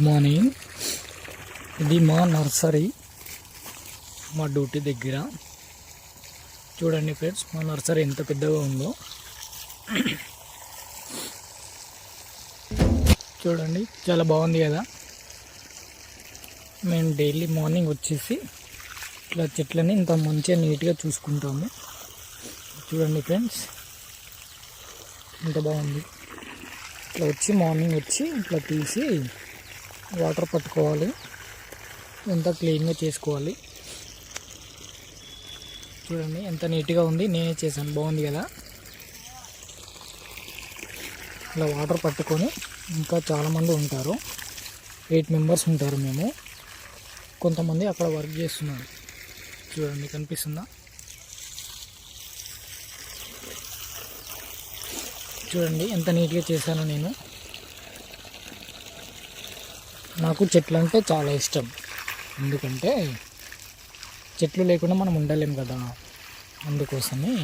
Morning. ఇది మా nursery, మా డ్యూటీ దగ్గర. చూడండి ఫ్రెండ్స్, మా నర్సరీ ఎంత పెద్దగా ఉందో చూడండి, చాలా బాగుంది కదా. మేము డైలీ మార్నింగ్ వచ్చేసి ఇట్లా చెట్లని ఇంత మంచిగా నీట్గా చూసుకుంటాము. చూడండి ఫ్రెండ్స్, ఎంత బాగుంది. ఇట్లా వచ్చి మార్నింగ్ వచ్చి ఇట్లా తీసి వాటర్ పట్టుకోవాలి, ఎంత క్లీన్గా చేసుకోవాలి. చూడండి ఎంత నీట్గా ఉంది, నేనే చేశాను, బాగుంది కదా. ఇలా వాటర్ పట్టుకొని ఇంకా చాలామంది ఉంటారు, 8 మెంబర్స్ ఉంటారు మేము. కొంతమంది అక్కడ వర్క్ చేస్తున్నారు. చూడండి, కనిపిస్తుందా? చూడండి ఎంత నీట్గా చేశాను నేను. నాకు చెట్లు అంటే చాలా ఇష్టం, ఎందుకంటే చెట్లు లేకుండా మనం ఉండలేం కదా. అందుకోసమే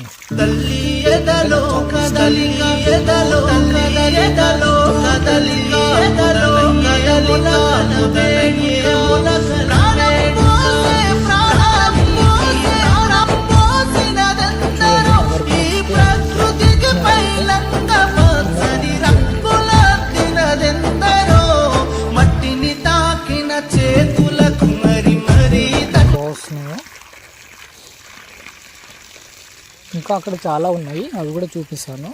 ఇంకా అక్కడ చాలా ఉన్నాయి, అవి కూడా చూపిస్తాను.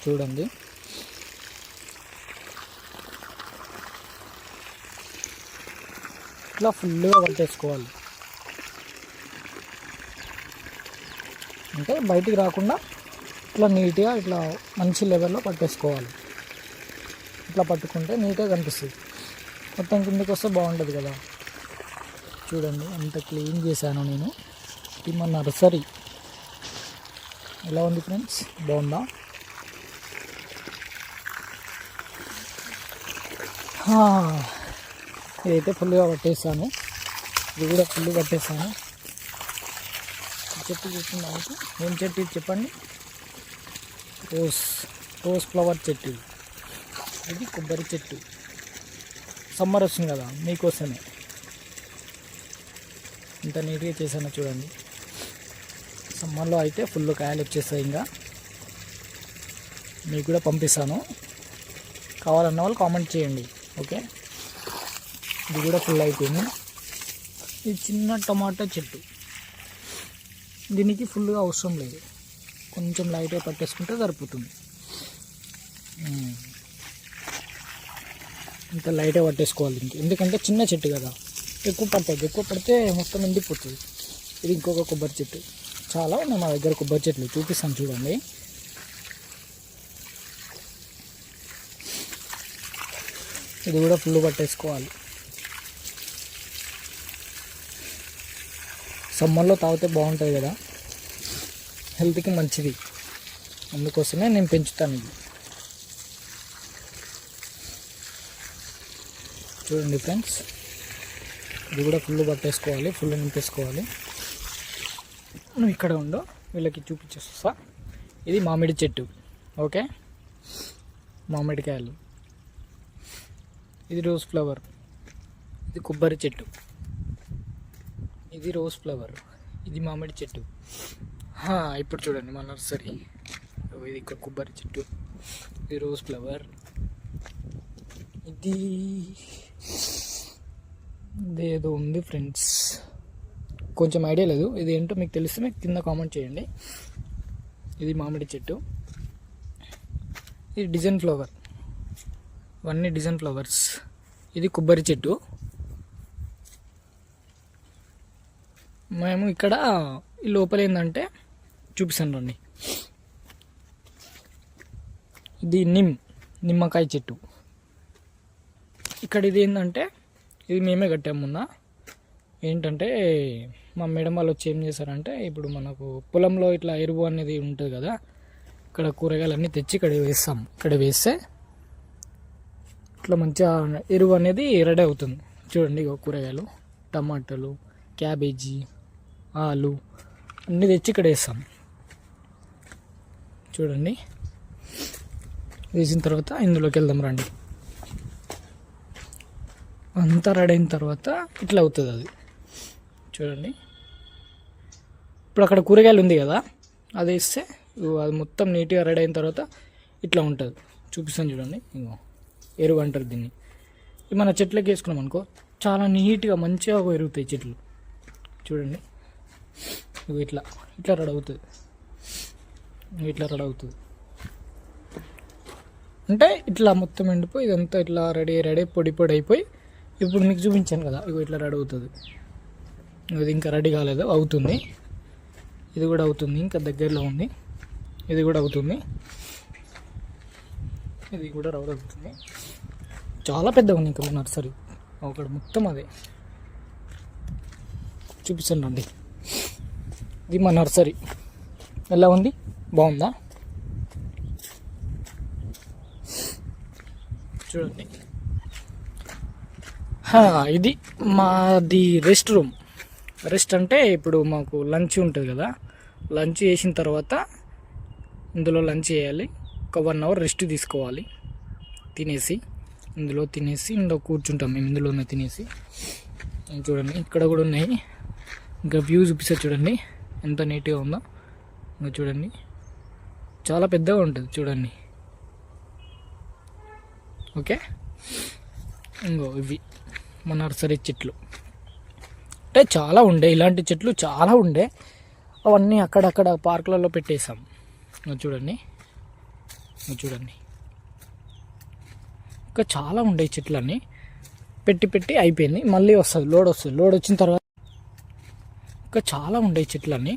చూడండి, ఇట్లా ఫుల్గా పట్టేసుకోవాలి, అంటే బయటికి రాకుండా ఇట్లా నీట్గా ఇట్లా మంచి లెవెల్లో పట్టేసుకోవాలి. ఇట్లా పట్టుకుంటే నీట్గా కనిపిస్తుంది. మొత్తం కిందకి వస్తే బాగుంటుంది కదా. చూడండి అంత క్లీన్ చేశాను నేను. ఇది మా నర్సరీ. ఎలా ఉంది ఫ్రెండ్స్, బాగుందా? ఇదైతే ఫుల్గా పట్టేస్తాను, ఇది కూడా ఫుల్ పట్టేస్తాను. చెట్టు చూస్తున్నా, ఏం చెట్టు ఇది చెప్పండి? రోజ్ ఫ్లవర్ చెట్టు. ఇది కొబ్బరి చెట్టు. సమ్మర్ వస్తుంది కదా, మీకోసమే ఇంత నీట్గా చేశాను. చూడండి, సమ్మర్లో అయితే ఫుల్ కాయలు వచ్చేస్తాయి. ఇంకా మీకు కూడా పంపిస్తాను, కావాలన్న వాళ్ళు కామెంట్ చేయండి. ఓకే, ఇది కూడా ఫుల్ అయిపోయింది. ఇది చిన్న టమాటా చెట్టు, దీనికి ఫుల్గా అవసరం లేదు, కొంచెం లైట్గా పట్టేసుకుంటే సరిపోతుంది. ఇంత లైట్గా పట్టేసుకోవాలి దీనికి, ఎందుకంటే చిన్న చెట్టు కదా, ఎక్కువ పట్టదు. ఎక్కువ పడితే మొత్తం ఎండిపోతుంది. ఇది ఇంకొక కొబ్బరి చెట్టు. చాలా ఉన్నాయి మా దగ్గర కొబ్బరి చెట్లు, చూపిస్తాను చూడండి. ఇది కూడా ఫుల్ పట్టేసుకోవాలి. సమ్మర్లో తాగితే బాగుంటుంది కదా, హెల్త్కి మంచిది, అందుకోసమే నేను పెంచుతాను ఇది. చూడండి ఫ్రెండ్స్, ఇది కూడా ఫుల్ పట్టేసుకోవాలి, ఫుల్ నింపేసుకోవాలి. నువ్వు ఇక్కడ ఉండో, వీళ్ళకి చూపించేస్తా. ఇది మామిడి చెట్టు. ఓకే, మామిడికాయలు. ఇది రోజ్ ఫ్లవర్. ఇది కొబ్బరి చెట్టు. ఇది రోజ్ ఫ్లవర్. ఇది మామిడి చెట్టు. ఇప్పుడు చూడండి మా నర్సరీ. ఇది ఇక్కడ కొబ్బరి చెట్టు, ఇది రోజ్ ఫ్లవర్. ఇది ఏదో ఉంది ఫ్రెండ్స్, కొంచెం ఐడియా లేదు. ఇది ఏంటో మీకు తెలిస్తే మీకు కింద కామెంట్ చేయండి. ఇది మామిడి చెట్టు. ఇది డిజైన్ ఫ్లవర్, ఇవన్నీ డిజైన్ ఫ్లవర్స్. ఇది కొబ్బరి చెట్టు. మేము ఇక్కడ ఈ లోపల ఏంటంటే చూపిస్తాను రండి. ఇది నిమ్మకాయ చెట్టు. ఇక్కడ ఇది ఏంటంటే, ఇది మేమే కట్టాము మొన్న. ఏంటంటే మా మేడం వాళ్ళు వచ్చి ఏం చేశారంటే, ఇప్పుడు మనకు పొలంలో ఇట్లా ఎరువు అనేది ఉంటుంది కదా, ఇక్కడ కూరగాయలన్నీ తెచ్చి ఇక్కడ వేస్తాం. ఇక్కడ వేస్తే ఇట్లా మంచిగా ఎరువు అనేది రెడీ అవుతుంది. చూడండి, ఇక కూరగాయలు, టమాటాలు, క్యాబేజీ, ఆలు అన్నీ తెచ్చి ఇక్కడ వేస్తాం. చూడండి, వేసిన తర్వాత ఇందులోకి వెళ్దాం రండి. అంతా రెడీ అయిన తర్వాత ఇట్లా అవుతుంది అది. చూడండి, ఇప్పుడు అక్కడ కూరగాయలు ఉంది కదా, అది వేస్తే అది మొత్తం నీట్గా రెడీ అయిన తర్వాత ఇట్లా ఉంటుంది. చూపిస్తాను చూడండి. ఇంకో ఎరువు అంటారు దీన్ని. ఇది మన చెట్లకి వేసుకున్నాం అనుకో, చాలా నీట్గా మంచిగా ఎరుగుతాయి చెట్లు. చూడండి, ఇవి ఇట్లా ఇట్లా రెడీ అవుతుంది. ఇట్లా రెడీ అవుతుంది అంటే ఇట్లా మొత్తం ఎండిపోయి ఇదంతా ఇట్లా రెడీ పొడి పొడి అయిపోయి, ఇప్పుడు మీకు చూపించాను కదా, ఇగో ఇట్లా రెడీ అవుతుంది. ఇది ఇంకా రెడీ కాలేదు, అవుతుంది. ఇది కూడా అవుతుంది, ఇంకా దగ్గరలో ఉంది. ఇది కూడా అవుతుంది, ఇది కూడా రెడీ అవుతుంది. చాలా పెద్దగా ఉంది ఇంకా నర్సరీ అక్కడ మొత్తం అదే. చూపిస్తాను అండి, ఇది మా నర్సరీ ఎలా ఉంది, బాగుందా? చూడండి, ఇది మాది రెస్ట్ రూమ్. రెస్ట్ అంటే ఇప్పుడు మాకు లంచ్ ఉంటుంది కదా, లంచ్ చేసిన తర్వాత ఇందులో లంచ్ చేయాలి. ఒక 1 అవర్ రెస్ట్ తీసుకోవాలి. తినేసి ఇందులో కూర్చుంటాం మేము, ఇందులోనే తినేసి. చూడండి, ఇక్కడ కూడా ఉన్నాయి. ఇంకా వ్యూ చూపిస్తారు చూడండి ఎంత నీట్గా ఉందో. ఇంకా చూడండి, చాలా పెద్దగా ఉంటుంది చూడండి. ఓకే, ఇంకో ఇవి మన నర్సరీ చెట్లు. అంటే చాలా ఉండే, ఇలాంటి చెట్లు చాలా ఉండే. అవన్నీ అక్కడక్కడ పార్కులలో పెట్టేసాం. చూడండి, ఇంకా చాలా ఉండే చెట్లన్నీ పెట్టి అయిపోయింది. మళ్ళీ వస్తుంది, లోడ్ వచ్చిన తర్వాత ఇంకా చాలా ఉండే చెట్లన్నీ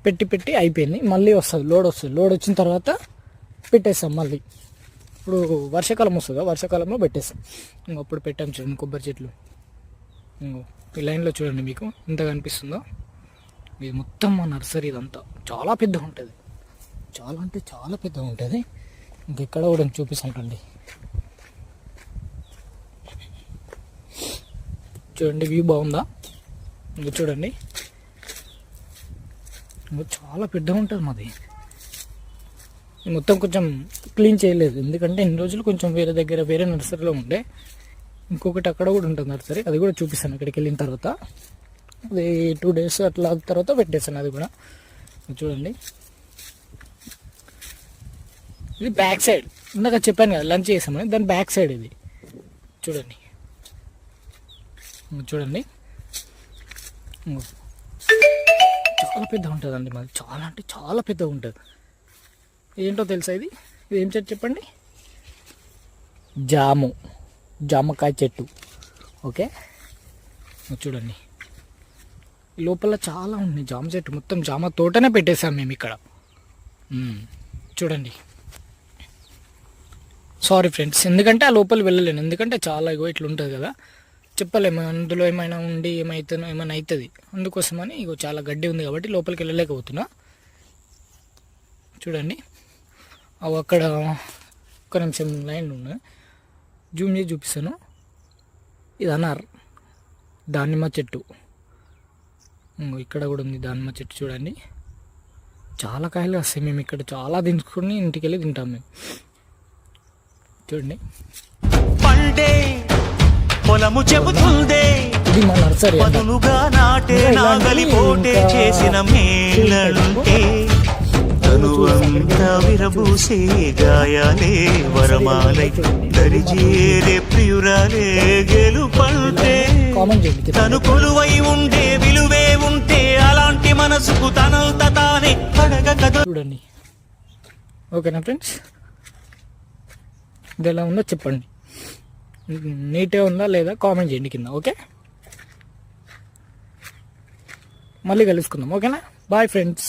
పెట్టి అయిపోయింది. మళ్ళీ వస్తుంది, లోడ్ వచ్చిన తర్వాత పెట్టేస్తాం మళ్ళీ. ఇప్పుడు వర్షాకాలం వస్తుందా, వర్షాకాలంలో పెట్టేస్తాం. అప్పుడు పెట్టాం చూడండి కొబ్బరి చెట్లు. ఈ లైన్లో చూడండి, మీకు ఎంత కనిపిస్తుందో. ఇది మొత్తం మా నర్సరీ. ఇదంతా చాలా పెద్దగా ఉంటుంది, చాలా అంటే చాలా పెద్దగా ఉంటుంది. ఇంకెక్కడ కూడా చూపిస్తాంటండి. చూడండి, వ్యూ బాగుందా? ఇంకా చూడండి, చాలా పెద్దగా ఉంటుంది మాది. మొత్తం కొంచెం క్లీన్ చేయలేదు, ఎందుకంటే ఇన్ని రోజులు కొంచెం వేరే నర్సరీలో ఉండే. ఇంకొకటి అక్కడ కూడా ఉంటుంది నర్సరీ, అది కూడా చూపిస్తాను అక్కడికి వెళ్ళిన తర్వాత. అది 2 days అట్లా తర్వాత పెట్టేస్తాను అది కూడా. చూడండి, ఇది బ్యాక్ సైడ్. ఇందాక చెప్పాను కదా లంచ్ చేసామని, దాని బ్యాక్ సైడ్ ఇది. చూడండి, చాలా పెద్దగా ఉంటుందండి మాది. చాలా అంటే చాలా పెద్దగా ఉంటుంది. ఏంటో తెలుసా ఇది ఏం చెట్టు చెప్పండి? జామకాయ చెట్టు. ఓకే, చూడండి, లోపల చాలా ఉంది జామ చెట్టు. మొత్తం జామ తోటనే పెట్టేసాం మేము ఇక్కడ. చూడండి, సారీ ఫ్రెండ్స్, ఎందుకంటే ఆ లోపల వెళ్ళలేను, ఎందుకంటే చాలా ఇట్లా ఉంటుంది కదా, చెప్పలేము. అందులో ఏమైనా ఉండి ఏమైనా అవుతుంది. అందుకోసమని చాలా గడ్డి ఉంది కాబట్టి లోపలికి వెళ్ళలేకపోతున్నా. చూడండి, అవి అక్కడ ఒక్క నిమిషం లైన్ ఉన్నాయి, జూమ్ చేసి చూపిస్తాను. ఇది అనార్ దానిమ్మ చెట్టు. ఇక్కడ కూడా ఉంది దానిమ్మ చెట్టు. చూడండి, చాలా కాయలు వస్తాయి. మేము ఇక్కడ చాలా దించుకొని ఇంటికి వెళ్ళి తింటాం మేము. చూడండి, పొలము చెబుతుందే ఇది మా నర్సరీ. విరబూసే గాయాలే వరమాలై దరిజేరే ప్రియురాలే గెలుపంటే తను కొలువై ఉండే విలువే ఉంటే అలాంటి మనసుకు తనంత తానే అడగక. చూడండి, ఓకేనా ఫ్రెండ్స్? ఇది ఎలా ఉందో చెప్పండి, నీట్గా ఉందా లేదా కామెంట్ చేయండి కింద. ఓకే, మళ్ళీ కలుసుకుందాం. ఓకేనా? Bye friends.